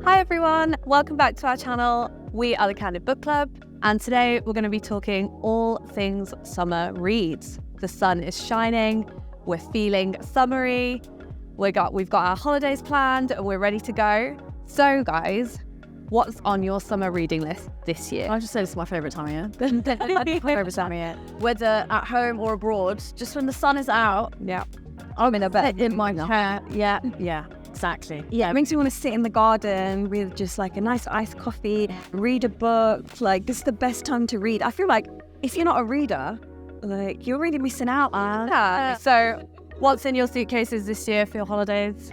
Hi everyone, welcome back to our channel. We are the Candid Book Club, and today we're going to be talking all things summer reads. The sun is shining, we're feeling summery, we've got our holidays planned and we're ready to go. So guys, what's on your summer reading list this year? I'll just say this is my favourite time of year. My favourite time of year. Whether at home or abroad, just when the sun is out, Yeah. I'm in a bed in my chair. Yeah, exactly. Yeah, it makes me want to sit in the garden with just like a nice iced coffee, read a book. Like, this is the best time to read. I feel like if you're not a reader, like, you're really missing out, man. Yeah. So what's in your suitcases this year for your holidays?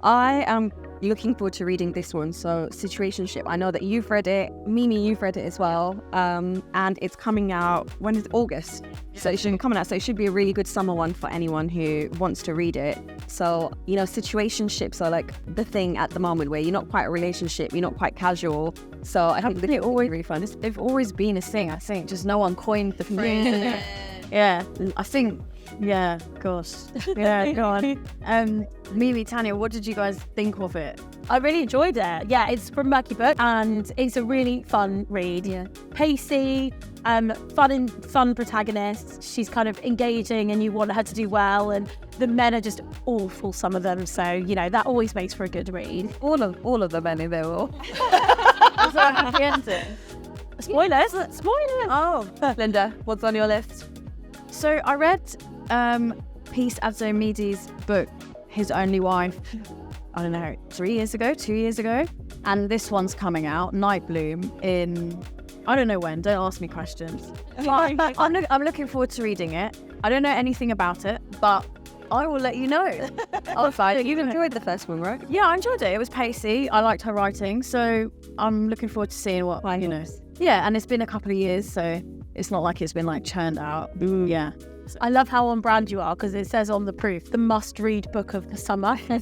I am looking forward to reading this one. So, Situationship. I know that you've read it. Mimi, you've read it as well. And it's coming out, when is it? August. So it should be coming out. So it should be a really good summer one for anyone who wants to read it. So, you know, situationships are like the thing at the moment where you're not quite a relationship, you're not quite casual. So I think it's always really fun. They've always been a thing, I think. Just no one coined the phrase. Yeah, I think, yeah, of course. Yeah, go on. Mimi, Tanya, what did you guys think of it? I really enjoyed it. Yeah, it's from Murky Book and it's a really fun read. Yeah. Pacey, fun protagonist. She's kind of engaging and you want her to do well, and the men are just awful, some of them. So, you know, that always makes for a good read. All of the men in there will. Was there a happy ending? Spoilers. Oh, Linda, what's on your list? So I read Peace Adzomidi's book, His Only Wife, I don't know, 2 years ago. And this one's coming out, Night Bloom, in, I don't know when, don't ask me questions. I'm looking forward to reading it. I don't know anything about it, but I will let you know. Oh, fine. You enjoyed the first one, right? Yeah, I enjoyed it. It was pacey. I liked her writing, so I'm looking forward to seeing what, you know. Yeah, and it's been a couple of years, so it's not like it's been like churned out. Yeah. I love how on brand you are, because it says on the proof, the must-read book of the summer. Yeah,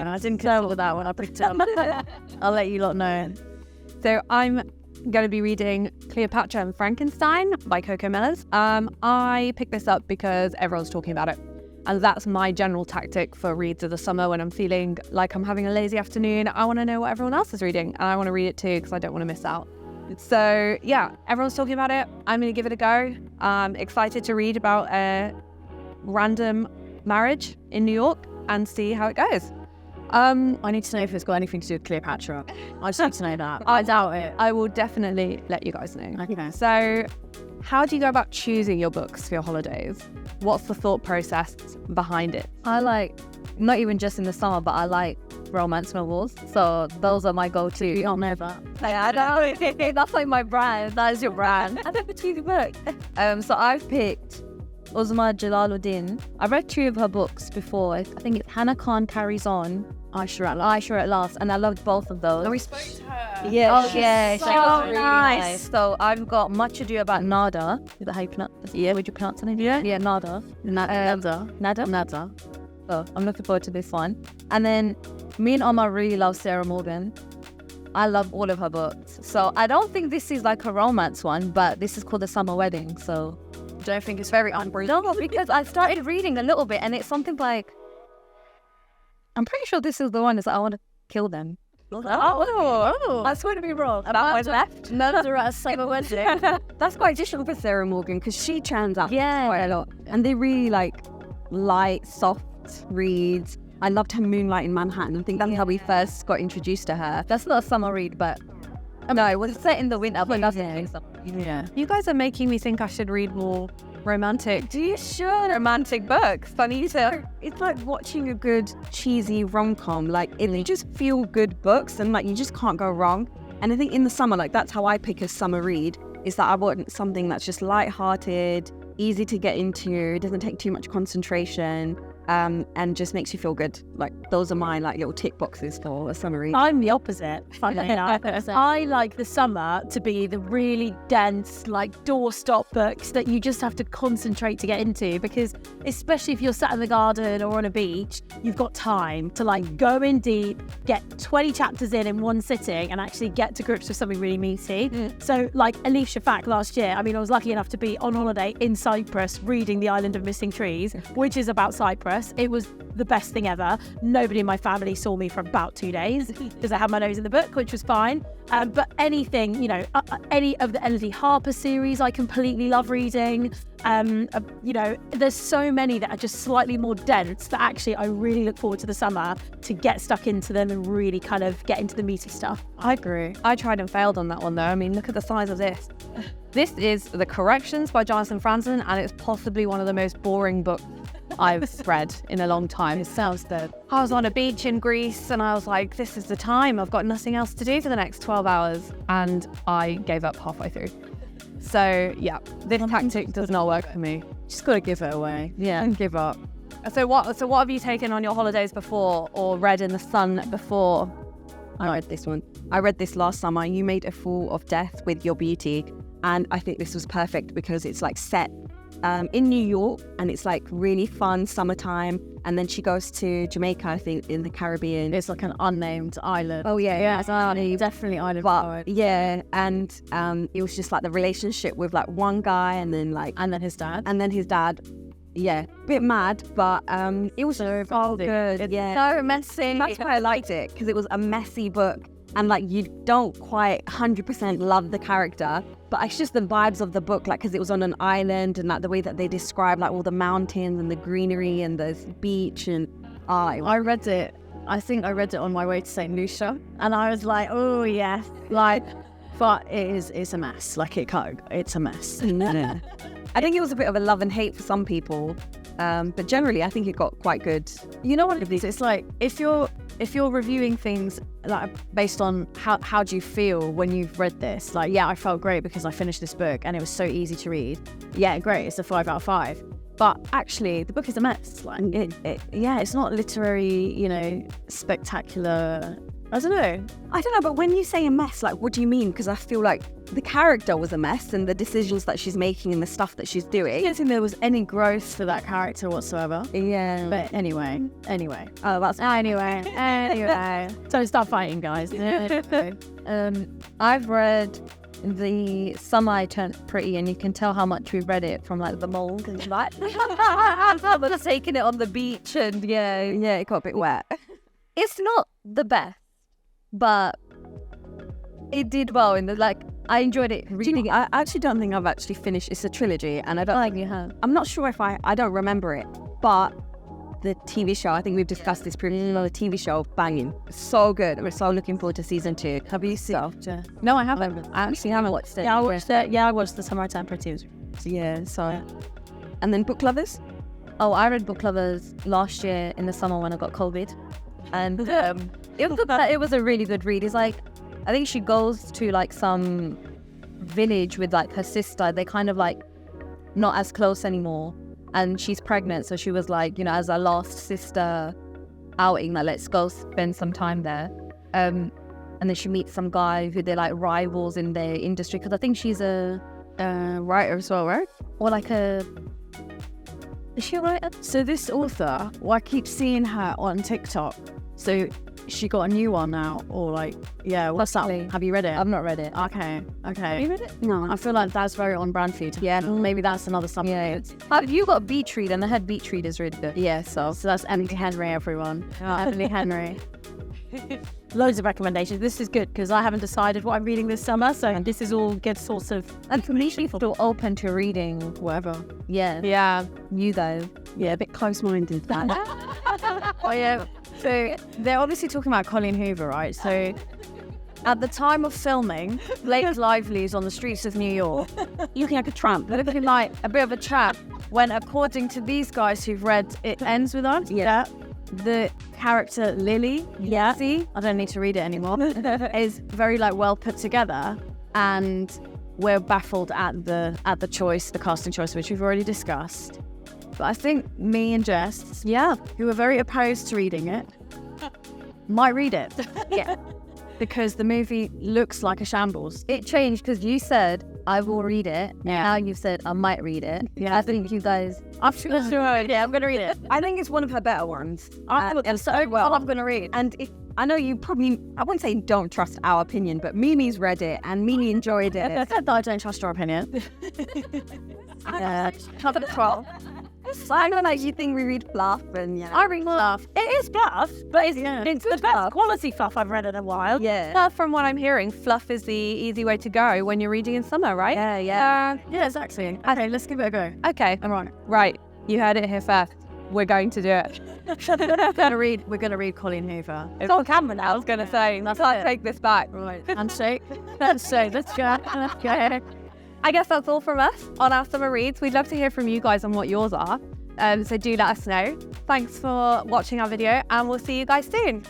I didn't consider that when I picked it up. I'll let you lot know. So I'm going to be reading Cleopatra and Frankenstein by Coco Mellors. I picked this up because everyone's talking about it. And that's my general tactic for reads of the summer when I'm feeling like I'm having a lazy afternoon. I want to know what everyone else is reading, and I want to read it too because I don't want to miss out. So yeah, everyone's talking about it. I'm going to give it a go. I'm excited to read about a random marriage in New York and see how it goes. I need to know if it's got anything to do with Cleopatra. I just need to know that. I doubt it. I will definitely let you guys know. Okay. So how do you go about choosing your books for your holidays? What's the thought process behind it? I like, not even just in the summer, but I like romance novels. So those are my go-to. You don't know that. I know. That's like my brand. That is your brand. I never choose a book. So I've picked Uzma Jalaluddin. I've read 2 of her books before. I think it's Hannah Khan Carries On, Aisha at Last, and I loved both of those. And we spoke to her. Yeah, she's so really nice. So I've got Much Ado About Nada. Is that how you pronounce it? Yeah, would you pronounce it? Yeah, Nada. Nada. So I'm looking forward to this one. And then me and Omar really love Sarah Morgan. I love all of her books. So I don't think this is like a romance one, but this is called The Summer Wedding. So Don't think it's very unbreathable. no, because I started reading a little bit and it's something like, I'm pretty sure this is the one that's I want to kill them. Oh, I swear to be wrong. About what's left. Another summer wedding. That's quite different for Sarah Morgan because she churns out quite a lot. And they really like light, soft reads. I loved her Moonlight in Manhattan. I think that's how we first got introduced to her. That's not a summer read, but no, it was set in the winter, but that's Yeah. You guys are making me think I should read more romantic. You should. Romantic books. I need to. It's like watching a good cheesy rom-com. Like, it just feel good books and like you just can't go wrong. And I think in the summer, like that's how I pick a summer read, is that I want something that's just light-hearted, easy to get into, doesn't take too much concentration, and just makes you feel good. Like, those are my like little tick boxes for a summer read. I'm the opposite, funnily enough. I like the summer to be the really dense, like doorstop books that you just have to concentrate to get into, because especially if you're sat in the garden or on a beach, you've got time to like go in deep, get 20 chapters in one sitting and actually get to grips with something really meaty. So like Elif Shafak last year, I mean, I was lucky enough to be on holiday in Cyprus reading The Island of Missing Trees, which is about Cyprus. press. It was the best thing ever. Nobody in my family saw me for about 2 days because I had my nose in the book, which was fine. But anything, you know, any of the Elodie Harper series, I completely love reading. You know, there's so many that are just slightly more dense that actually I really look forward to the summer to get stuck into them and really kind of get into the meaty stuff. I agree. I tried and failed on that one though. I mean, look at the size of this. This is The Corrections by Jonathan Franzen, and it's possibly one of the most boring books I've read in a long time. It sounds dead. I was on a beach in Greece and I was like, this is the time. I've got nothing else to do for the next 12 hours. And I gave up halfway through. So yeah, this tactic does not work for me. Just got to give it away. Yeah. And give up. So what have you taken on your holidays before or read in the sun before? I read this one. I read this last summer. You Made a Fool of Death with Your Beauty. And I think this was perfect because it's like set in New York and it's like really fun summertime. And then she goes to Jamaica, I think, in the Caribbean. It's like an unnamed island. Oh yeah, it's unnamed. Definitely island. But yeah, and it was just like the relationship with like one guy and then his dad. And then his dad. Yeah, bit mad, but it was so good. It's yeah, so messy. that's why I liked it, because it was a messy book. And like you don't quite 100% love the character, but it's just the vibes of the book, like because it was on an island and like the way that they describe like all the mountains and the greenery and the beach and I read it. I think I read it on my way to St. Lucia, and I was like, oh yes, like, but it's a mess. Like it's a mess. I think it was a bit of a love and hate for some people, but generally I think it got quite good. You know what it is? It's like if you're reviewing things like based on how do you feel when you've read this? Like, yeah, I felt great because I finished this book and it was so easy to read. Yeah, great. It's a 5 out of 5. But actually, the book is a mess. Like, it's not literary, you know, spectacular. I don't know, but when you say a mess, like, what do you mean? Because I feel like the character was a mess and the decisions that she's making and the stuff that she's doing. I don't think there was any growth for that character whatsoever. Yeah. But anyway. Oh, that's... Anyway. So stop fighting, guys. I've read The Summer I Turned Pretty, and you can tell how much we've read it from like the mold and like someone's taking it on the beach and yeah, it got a bit wet. It's not the best, but it did well in the I enjoyed it reading it. I actually don't think I've actually finished. It's a trilogy, and I don't like you have. I'm not sure if I don't remember it, but the TV show, I think we've discussed this previously. The TV show, banging, so good. We're so looking forward to season 2. Have you seen it? No, I haven't. I actually haven't watched it. Yeah, I watched it. Yeah, I watched The Summer I Turned Pretty. Yeah, so. And then Book Lovers. Oh, I read Book Lovers last year in the summer when I got COVID, and it was a really good read. It's like, I think she goes to like some village with like her sister. They kind of like not as close anymore, and she's pregnant, so she was like, you know, as a last sister outing, like, let's go spend some time there. And then she meets some guy who they're like rivals in their industry, because I think she's a writer as well, right? Or like is she a writer? So this author, I keep seeing her on TikTok. So she got a new one now, or like, yeah, what's that? Have you read it? I've not read it. Okay. Have you read it? No. I feel like that's very on brand for you. Yeah, maybe that's another subject. Yeah. Have you got Beach Read? And the head Beach Read is really good. Yeah, so that's Emily Henry, everyone. Emily Henry. Loads of recommendations. This is good because I haven't decided what I'm reading this summer, so this is all good sorts of. And for me, she's still open to reading whatever. Yeah. Yeah. You though. Yeah, a bit close-minded. Oh yeah. So they're obviously talking about Colleen Hoover, right? So at the time of filming, Blake Lively is on the streets of New York, looking like a tramp, looking like a bit of a tramp. When, according to these guys who've read It Ends With Us, the character Lily, see, I don't need to read it anymore, is very like well put together, and we're baffled at the choice, the casting choice, which we've already discussed. But I think me and Jess, who are very opposed to reading it, might read it. Yeah. Because the movie looks like a shambles. It changed because you said, I will read it. Yeah. Now you've said, I might read it. Yeah. I think you guys... I'm sure. Yeah, I'm going to read it. I think it's one of her better ones. I'm so well. I'm going to read. And if I know you probably, I wouldn't say don't trust our opinion, but Mimi's read it and Mimi enjoyed it. I said that I don't trust your opinion. Cover the troll. I don't know, you think we read fluff and I read fluff. It is fluff, but it's the best quality fluff I've read in a while. Yeah. From what I'm hearing, fluff is the easy way to go when you're reading in summer, right? Yeah. Yeah, exactly. Okay, let's give it a go. Okay. All right. Right. You heard it here first. We're going to do it. We're gonna read Colleen Hoover. It's on camera now. I was going to say, That's can't it. take this back. Right. Handshake. Handshake. Let's go. Let's go. I guess that's all from us on our summer reads. We'd love to hear from you guys on what yours are. So do let us know. Thanks for watching our video and we'll see you guys soon.